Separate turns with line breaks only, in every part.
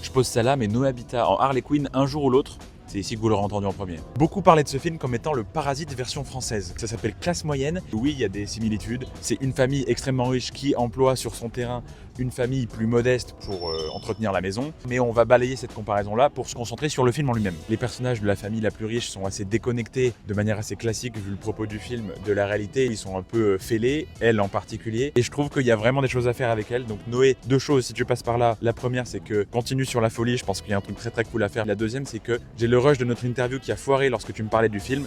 Je pose ça là, mais No Habitat en Harley Quinn un jour ou l'autre. C'est ici que vous l'aurez entendu en premier. Beaucoup parlaient de ce film comme étant le Parasite version française. Ça s'appelle Classe moyenne. Oui, il y a des similitudes. C'est une famille extrêmement riche qui emploie sur son terrain une famille plus modeste pour entretenir la maison. Mais on va balayer cette comparaison-là pour se concentrer sur le film en lui-même. Les personnages de la famille la plus riche sont assez déconnectés de manière assez classique vu le propos du film de la réalité. Ils sont un peu fêlés, elle en particulier. Et je trouve qu'il y a vraiment des choses à faire avec elle. Donc Noé, deux choses si tu passes par là. La première, c'est que continue sur la folie. Je pense qu'il y a un truc très très cool à faire. La deuxième, c'est que j'ai le rush de notre interview qui a foiré lorsque tu me parlais du film.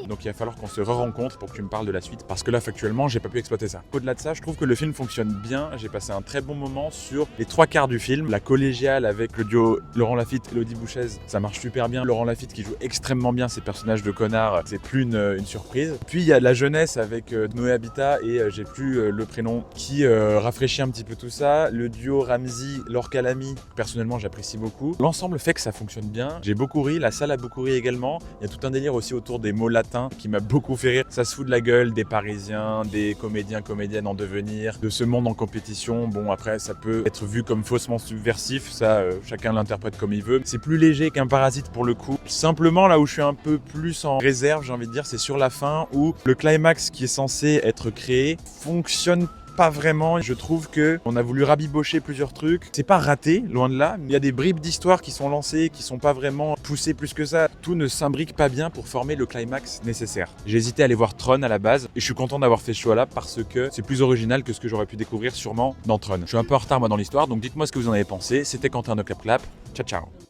Donc il va falloir qu'on se re-rencontre pour que tu me parles de la suite. Parce que là, factuellement, j'ai pas pu exploiter ça. Au-delà de ça, je trouve que le film fonctionne bien. J'ai passé un très bon moment sur les 3/4 du film. La collégiale avec le duo Laurent Lafitte et Elodie Bouchez, ça marche super bien. Laurent Lafitte qui joue extrêmement bien ses personnages de connards, c'est plus une surprise. Puis il y a la jeunesse avec Noé Habitat et j'ai plus le prénom qui rafraîchit un petit peu tout ça. Le duo Ramzy, Laure Calamy, personnellement j'apprécie beaucoup. L'ensemble fait que ça fonctionne bien. J'ai beaucoup ri, la salle a beaucoup ri également. Il y a tout un délire aussi autour des mots latins qui m'a beaucoup fait rire. Ça se fout de la gueule des Parisiens, des comédiens, comédiennes en devenir, de ce monde en compétition. Bon, après, ça peut être vu comme faussement subversif, ça, chacun l'interprète comme il veut. C'est plus léger qu'un Parasite pour le coup. Simplement, là où je suis un peu plus en réserve, j'ai envie de dire, c'est sur la fin où le climax qui est censé être créé fonctionne pas vraiment. Je trouve que on a voulu rabibocher plusieurs trucs. C'est pas raté, loin de là. Il y a des bribes d'histoire qui sont lancées, qui sont pas vraiment poussées plus que ça. Tout ne s'imbrique pas bien pour former le climax nécessaire. J'ai hésité à aller voir Tron à la base et je suis content d'avoir fait ce choix-là parce que c'est plus original que ce que j'aurais pu découvrir sûrement dans Tron. Je suis un peu en retard moi dans l'histoire, donc dites-moi ce que vous en avez pensé. C'était Quentin de Clap Clap. Ciao ciao.